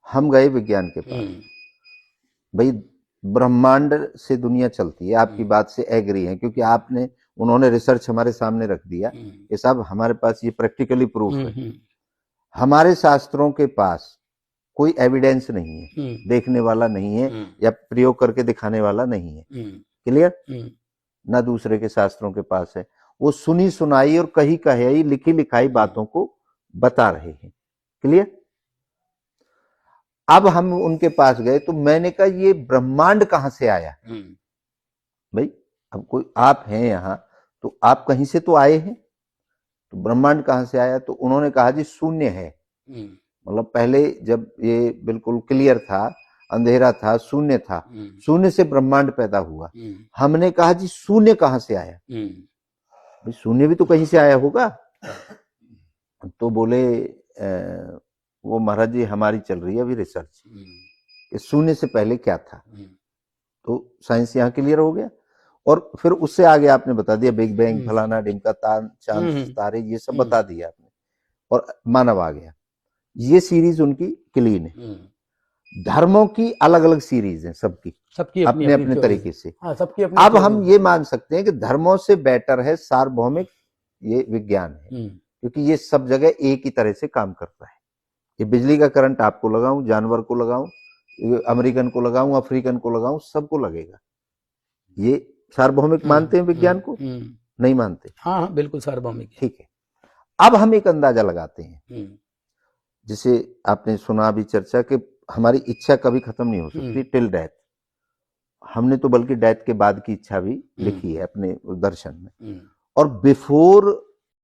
हम गए विज्ञान के पास, भाई ब्रह्मांड से दुनिया चलती है, आपकी बात से एग्री है, क्योंकि आपने उन्होंने रिसर्च हमारे सामने रख दिया कि साहब हमारे पास ये प्रैक्टिकली प्रूफ है। हमारे शास्त्रों के पास कोई एविडेंस नहीं है, देखने वाला नहीं है या प्रयोग करके दिखाने वाला नहीं है। क्लियर? ना दूसरे के शास्त्रों के पास है, वो सुनी सुनाई और कही कही लिखी लिखाई बातों को बता रहे हैं। क्लियर? अब हम उनके पास गए तो मैंने कहा ये ब्रह्मांड कहां से आया? भाई अब कोई आप हैं यहां तो आप कहीं से तो आए हैं, तो ब्रह्मांड कहां से आया? तो उन्होंने कहा जी शून्य है। मतलब पहले जब ये बिल्कुल क्लियर था, अंधेरा था, शून्य था, शून्य से ब्रह्मांड पैदा हुआ। हमने कहा जी शून्य कहां से आया? भाई शून्य भी तो कहीं से आया होगा। तो बोले वो महाराज जी हमारी चल रही है अभी रिसर्च कि शून्य से पहले क्या था। तो साइंस यहाँ क्लियर हो गया, और फिर उससे आगे आपने बता दिया बिग बैंग, फलाना ढिमका, चांद तारे, ये सब बता दिया आपने, और मानव आ गया। ये सीरीज उनकी क्लीन है। धर्मों की अलग अलग सीरीज है, सबकी अपने अपने तरीके से। सबकी अपनी। अब हम ये मान सकते हैं कि धर्मों से बेटर है सार्वभौमिक ये विज्ञान है, क्योंकि ये सब जगह एक ही तरह से काम करता है। ये बिजली का करंट आपको लगाऊं, जानवर को लगाऊं, अमेरिकन को लगाऊं, अफ्रीकन को लगाऊं, सबको लगेगा। ये सार्वभौमिक मानते हैं विज्ञान को? नहीं मानते। हाँ बिल्कुल सार्वभौमिक। ठीक है, अब हम एक अंदाजा लगाते हैं, जिसे आपने सुना भी चर्चा कि हमारी इच्छा कभी खत्म नहीं हो सकती टिल डेथ। हमने तो बल्कि डेथ के बाद की इच्छा भी लिखी है अपने दर्शन में। और बिफोर